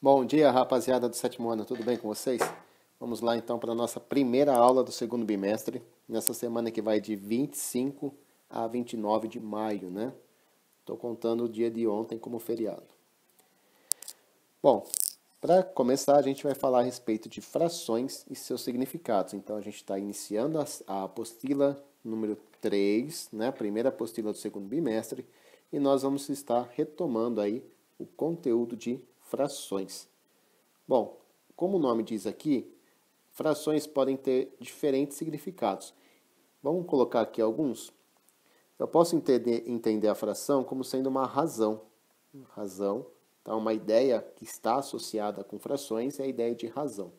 Bom dia, rapaziada do sétimo ano, tudo bem com vocês? Vamos lá então para a nossa primeira aula do segundo bimestre, nessa semana que vai de 25 a 29 de maio, né? Estou contando o dia de ontem como feriado. Bom, para começar, a gente vai falar a respeito de frações e seus significados. Então, a gente está iniciando a apostila número 3, né? A primeira apostila do segundo bimestre, e nós vamos estar retomando aí o conteúdo de frações. Bom, como o nome diz aqui, frações podem ter diferentes significados. Vamos colocar aqui alguns? Eu posso entender a fração como sendo uma razão. Razão, tá? Uma ideia que está associada com frações é a ideia de razão.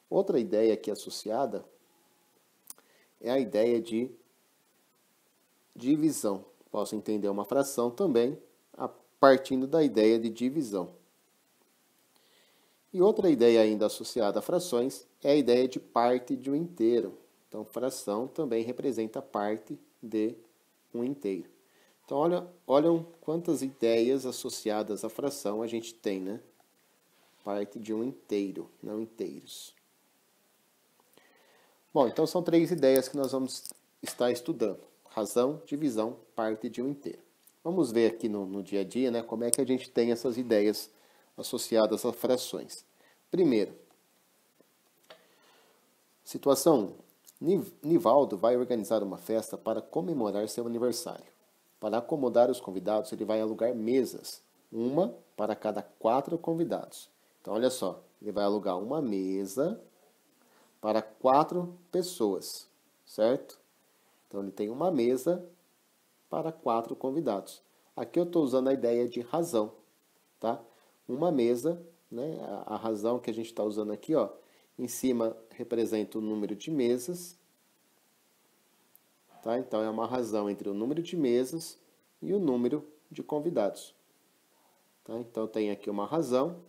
Outra ideia aqui associada é a ideia de divisão. Posso entender uma fração também partindo da ideia de divisão. E outra ideia ainda associada a frações é a ideia de parte de um inteiro. Então, fração também representa parte de um inteiro. Então, olham quantas ideias associadas à fração a gente tem, né? Parte de um inteiro, não inteiros. Bom, então são três ideias que nós vamos estar estudando. Razão, divisão, parte de um inteiro. Vamos ver aqui no dia a dia, né, como é que a gente tem essas ideias associadas a frações. Primeiro, situação 1. Nivaldo vai organizar uma festa para comemorar seu aniversário. Para acomodar os convidados, ele vai alugar mesas, uma para cada 4 convidados. Então, olha só, ele vai alugar uma mesa para 4 pessoas, certo? Então, ele tem uma mesa para 4 convidados. Aqui eu estou usando a ideia de razão, tá? Uma mesa, né? A razão que a gente está usando aqui, ó, em cima representa o número de mesas, tá? Então é uma razão entre o número de mesas e o número de convidados, tá? Então tem aqui uma razão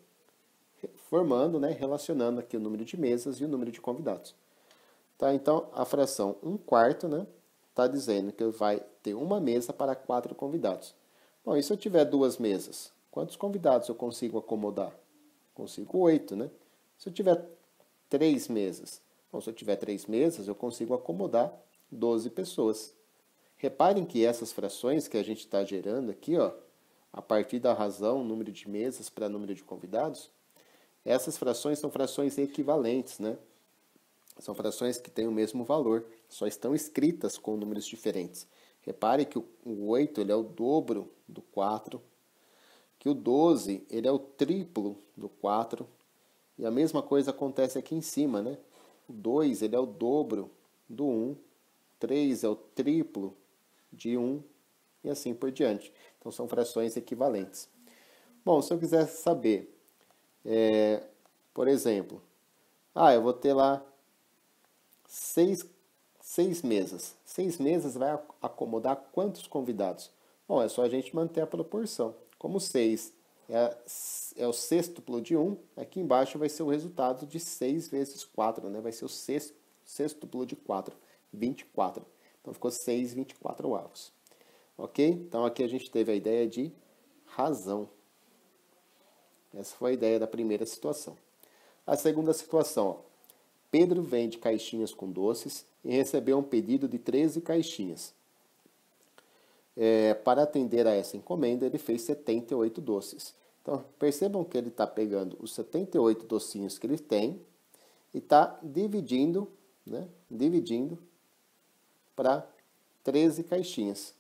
formando, né, relacionando aqui o número de mesas e o número de convidados, tá? Então a fração 1/4, né, está dizendo que vai ter uma mesa para 4 convidados. Bom, e se eu tiver 2 mesas? Quantos convidados eu consigo acomodar? Consigo 8, né? Se eu tiver 3 mesas? Bom, se eu tiver 3 mesas, eu consigo acomodar 12 pessoas. Reparem que essas frações que a gente está gerando aqui, ó, a partir da razão, número de mesas para número de convidados, essas frações são frações equivalentes, né? São frações que têm o mesmo valor, só estão escritas com números diferentes. Repare que o 8 ele é o dobro do 4, que o 12 ele é o triplo do 4, e a mesma coisa acontece aqui em cima, né? O 2 ele é o dobro do 1, 3 é o triplo de 1, e assim por diante. Então são frações equivalentes. Bom, se eu quiser saber, por exemplo, eu vou ter lá 6 mesas. 6 mesas vai acomodar quantos convidados? Bom, é só a gente manter a proporção. Como 6 é o sextuplo de 1, aqui embaixo vai ser o resultado de 6 vezes 4, né? Vai ser o sextuplo de 4, 24. Então ficou 6 24avos. Ok? Então aqui a gente teve a ideia de razão. Essa foi a ideia da primeira situação. A segunda situação, ó. Pedro vende caixinhas com doces e recebeu um pedido de 13 caixinhas. Para atender a essa encomenda, ele fez 78 doces. Então, percebam que ele está pegando os 78 docinhos que ele tem e está dividindo, né, dividindo para 13 caixinhas.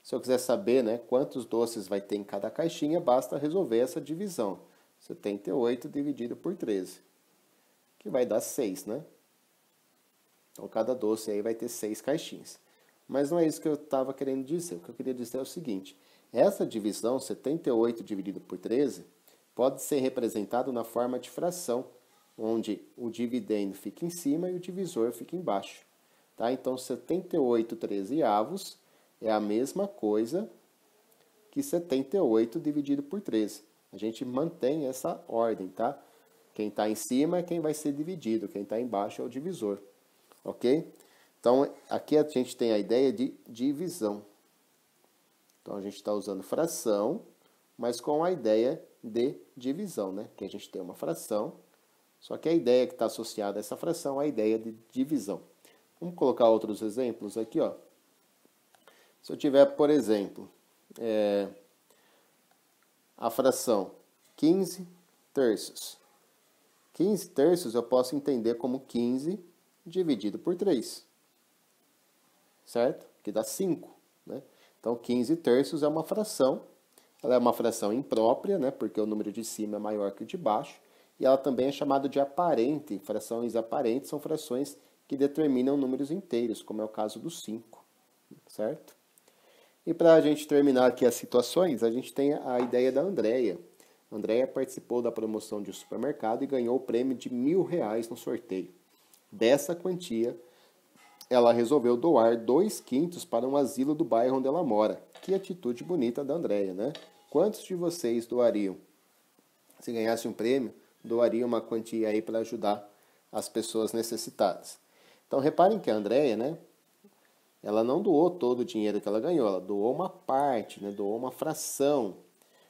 Se eu quiser saber, né, quantos doces vai ter em cada caixinha, basta resolver essa divisão. 78 dividido por 13. Que vai dar 6, né? Então, cada doce aí vai ter 6 caixinhas. Mas não é isso que eu estava querendo dizer. O que eu queria dizer é o seguinte. Essa divisão, 78 dividido por 13, pode ser representado na forma de fração, onde o dividendo fica em cima e o divisor fica embaixo. Tá? Então, 78 13avos é a mesma coisa que 78 dividido por 13. A gente mantém essa ordem, tá? Quem está em cima é quem vai ser dividido, quem está embaixo é o divisor, ok? Então, aqui a gente tem a ideia de divisão. Então, a gente está usando fração, mas com a ideia de divisão, né? Que a gente tem uma fração, só que a ideia que está associada a essa fração é a ideia de divisão. Vamos colocar outros exemplos aqui, ó. Se eu tiver, por exemplo, a fração 15 terços. 15 terços eu posso entender como 15 dividido por 3, certo? Que dá 5, né? Então, 15 terços é uma fração. Ela é uma fração imprópria, né? Porque o número de cima é maior que o de baixo. E ela também é chamada de aparente. Frações aparentes são frações que determinam números inteiros, como é o caso do 5, certo? E para a gente terminar aqui as situações, a gente tem a ideia da Andréia. A Andréia participou da promoção de um supermercado e ganhou o prêmio de R$1.000 no sorteio. Dessa quantia, ela resolveu doar 2/5 para um asilo do bairro onde ela mora. Que atitude bonita da Andréia, né? Quantos de vocês doariam? Se ganhasse um prêmio, doaria uma quantia aí para ajudar as pessoas necessitadas. Então, reparem que a Andréia, né? Ela não doou todo o dinheiro que ela ganhou, ela doou uma parte, né? Doou uma fração.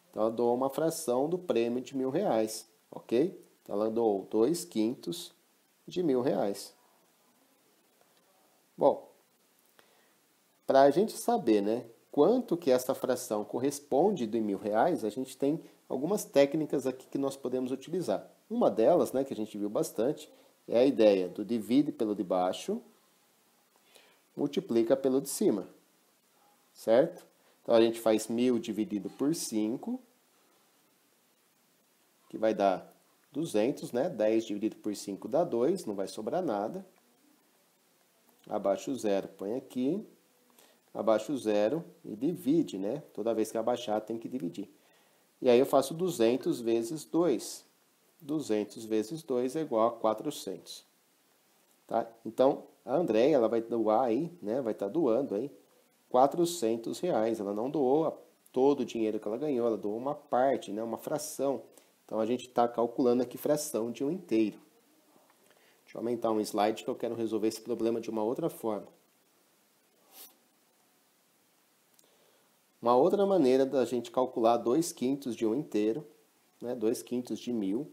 Então, ela doou uma fração do prêmio de R$1.000, ok? Então, ela doou 2/5 de R$1.000. Bom, para a gente saber, né, quanto que essa fração corresponde de R$1.000, a gente tem algumas técnicas aqui que nós podemos utilizar. Uma delas, né, que a gente viu bastante, é a ideia do divide pelo de baixo, multiplica pelo de cima, certo? Então, a gente faz 1.000 dividido por 5, que vai dar 200, né? 10 dividido por 5 dá 2, não vai sobrar nada. Abaixa o zero, põe aqui. Abaixa o zero e divide, né? Toda vez que abaixar, tem que dividir. E aí eu faço 200 vezes 2. 200 vezes 2 é igual a 400. Tá? Então, a Andréia, ela vai doar aí, né? Vai estar doando aí R$400. Ela não doou todo o dinheiro que ela ganhou, ela doou uma parte, né? Uma fração. Então, a gente está calculando aqui fração de um inteiro. Deixa eu aumentar um slide que eu quero resolver esse problema de uma outra forma. Uma outra maneira da gente calcular 2/5 de um inteiro, né? 2/5 de 1.000,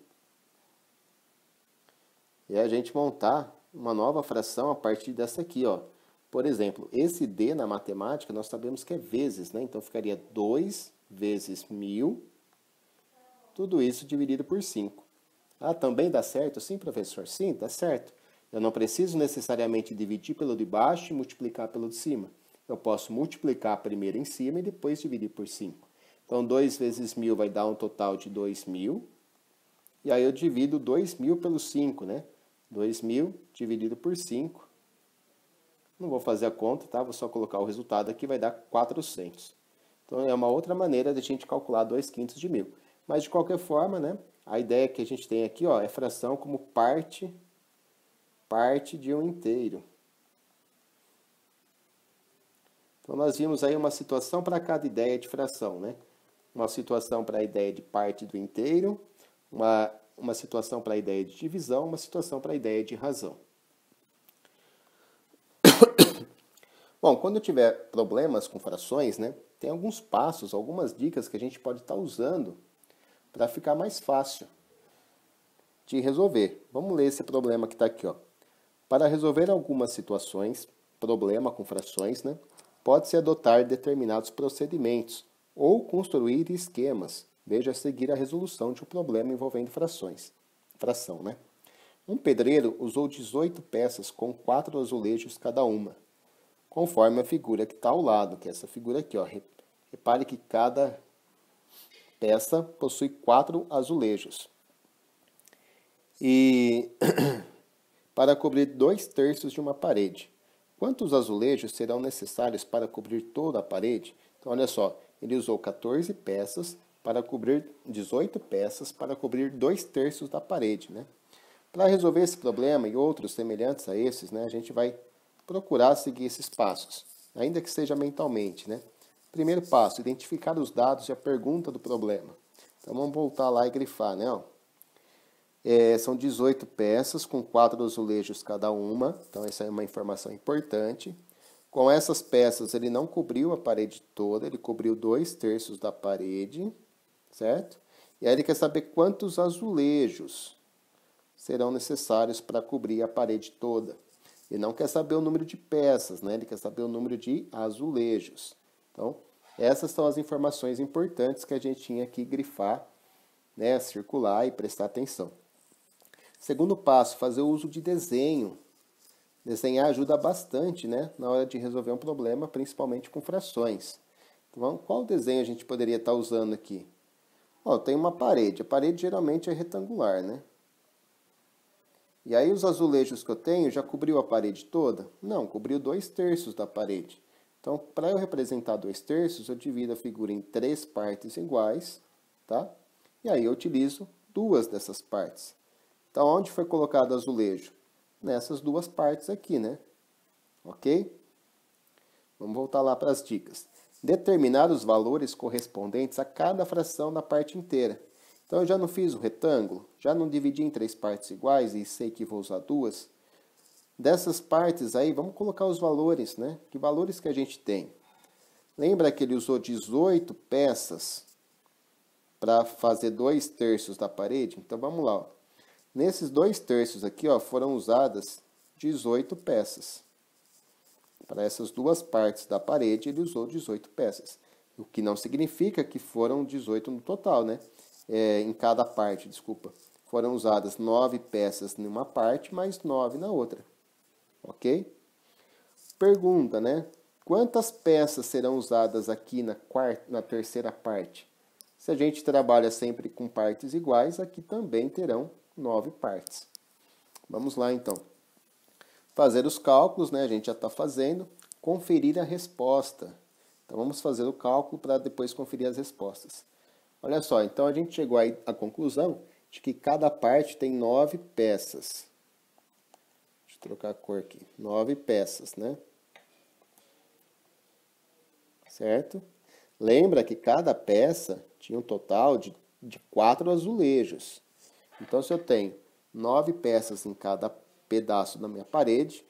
é a gente montar uma nova fração a partir dessa aqui, ó. Por exemplo, esse D na matemática nós sabemos que é vezes, né? Então ficaria 2 vezes 1.000, tudo isso dividido por 5. Ah, também dá certo? Sim, professor? Sim, dá certo. Eu não preciso necessariamente dividir pelo de baixo e multiplicar pelo de cima. Eu posso multiplicar primeiro em cima e depois dividir por 5. Então, 2 vezes 1.000 vai dar um total de 2.000. E aí eu divido 2.000 pelo 5, né? 2.000 dividido por 5. Não vou fazer a conta, tá? Vou só colocar o resultado aqui, vai dar 400. Então, é uma outra maneira de a gente calcular 2/5 de 1.000. Mas, de qualquer forma, né? A ideia que a gente tem aqui, ó, é fração como parte de um inteiro. Então, nós vimos aí uma situação para cada ideia de fração, né? Uma situação para a ideia de parte do inteiro, uma situação para a ideia de divisão, uma situação para a ideia de razão. Bom, quando eu tiver problemas com frações, né, tem alguns passos, algumas dicas que a gente pode estar usando para ficar mais fácil de resolver. Vamos ler esse problema que está aqui, ó. Para resolver algumas situações, problema com frações, né, pode-se adotar determinados procedimentos ou construir esquemas. Veja a seguir a resolução de um problema envolvendo fração, né? Um pedreiro usou 18 peças com 4 azulejos cada uma, conforme a figura que está ao lado, que é essa figura aqui, ó. Repare que cada peça possui 4 azulejos. E para cobrir 2/3 de uma parede. Quantos azulejos serão necessários para cobrir toda a parede? Então, olha só, ele usou 14 peças para cobrir 18 peças para cobrir 2/3 da parede, né? Para resolver esse problema e outros semelhantes a esses, né, a gente vai procurar seguir esses passos, ainda que seja mentalmente, né? Primeiro passo, identificar os dados e a pergunta do problema. Então, vamos voltar lá e grifar, né? São 18 peças com 4 azulejos cada uma, então essa é uma informação importante. Com essas peças ele não cobriu a parede toda, ele cobriu 2/3 da parede, certo? E aí ele quer saber quantos azulejos serão necessários para cobrir a parede toda. Ele não quer saber o número de peças, né? Ele quer saber o número de azulejos. Então, essas são as informações importantes que a gente tinha que grifar, né? Circular e prestar atenção. Segundo passo, fazer o uso de desenho. Desenhar ajuda bastante, né? Na hora de resolver um problema, principalmente com frações. Então, qual desenho a gente poderia estar usando aqui? Ó, tem uma parede. A parede geralmente é retangular, né? E aí os azulejos que eu tenho já cobriu a parede toda? Não, cobriu 2/3 da parede. Então, para eu representar 2/3, eu divido a figura em 3 partes iguais, tá? E aí eu utilizo 2 dessas partes. Então, onde foi colocado o azulejo? Nessas 2 partes aqui, né? Ok? Vamos voltar lá para as dicas. Determinar os valores correspondentes a cada fração da parte inteira. Então, eu já não fiz o retângulo, já não dividi em 3 partes iguais e sei que vou usar 2. Dessas partes aí, vamos colocar os valores, né? Que valores que a gente tem? Lembra que ele usou 18 peças para fazer 2/3 da parede? Então, vamos lá. Ó. Nesses 2/3 aqui, ó, foram usadas 18 peças. Para essas 2 partes da parede, ele usou 18 peças. O que não significa que foram 18 no total, né? Em cada parte, desculpa. Foram usadas 9 peças em uma parte, mais 9 na outra. Ok? Pergunta, né? Quantas peças serão usadas aqui na terceira parte? Se a gente trabalha sempre com partes iguais, aqui também terão 9 partes. Vamos lá, então. Fazer os cálculos, né? A gente já está fazendo. Conferir a resposta. Então, vamos fazer o cálculo para depois conferir as respostas. Olha só, então a gente chegou aí à conclusão de que cada parte tem 9 peças. Deixa eu trocar a cor aqui. 9 peças, né? Certo? Lembra que cada peça tinha um total de 4 azulejos. Então, se eu tenho 9 peças em cada pedaço da minha parede,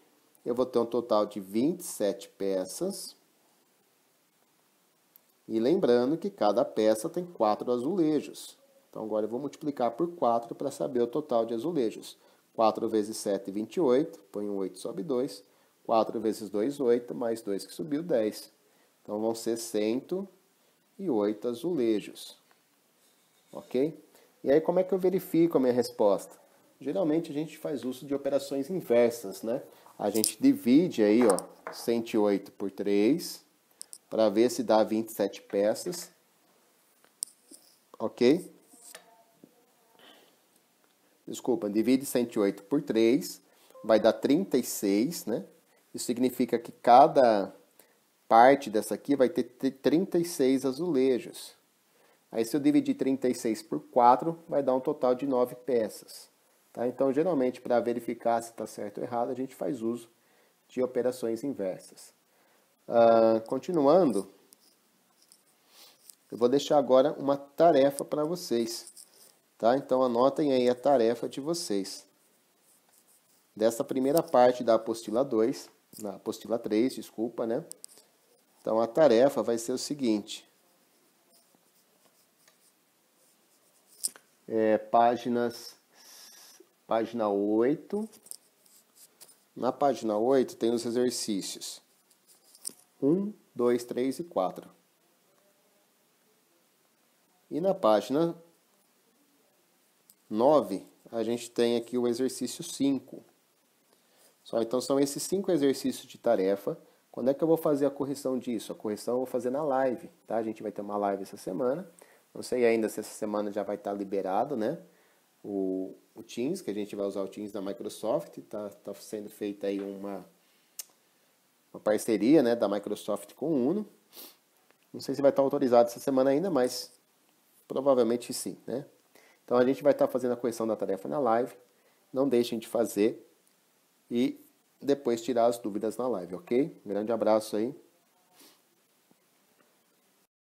eu vou ter um total de 27 peças. E lembrando que cada peça tem 4 azulejos. Então, agora eu vou multiplicar por 4 para saber o total de azulejos. 4 vezes 7, 28. Põe um 8, sobe 2. 4 vezes 2, 8. Mais 2 que subiu, 10. Então, vão ser 108 azulejos. Ok? E aí, como é que eu verifico a minha resposta? Geralmente, a gente faz uso de operações inversas, né? A gente divide aí, ó, 108 por 3... para ver se dá 27 peças. Ok? Desculpa, divide 108 por 3, vai dar 36, né? Isso significa que cada parte dessa aqui vai ter 36 azulejos. Aí se eu dividir 36 por 4, vai dar um total de 9 peças. Tá? Então, geralmente, para verificar se está certo ou errado, a gente faz uso de operações inversas. Continuando, eu vou deixar agora uma tarefa para vocês, tá? Então anotem aí a tarefa de vocês. Dessa primeira parte da apostila 2, na apostila 3, desculpa, né? Então a tarefa vai ser o seguinte. Página 8. Na página 8 tem os exercícios 1, 2, 3 e 4. E na página 9, a gente tem aqui o exercício 5. Então, são esses 5 exercícios de tarefa. Quando é que eu vou fazer a correção disso? A correção eu vou fazer na live, tá? A gente vai ter uma live essa semana. Não sei ainda se essa semana já vai estar liberado, né? O Teams, que a gente vai usar o Teams da Microsoft. Tá sendo feita aí uma parceria, né, da Microsoft com o Uno. Não sei se vai estar autorizado essa semana ainda, mas provavelmente sim, né? Então a gente vai estar fazendo a correção da tarefa na live. Não deixem de fazer e depois tirar as dúvidas na live, ok? Um grande abraço aí.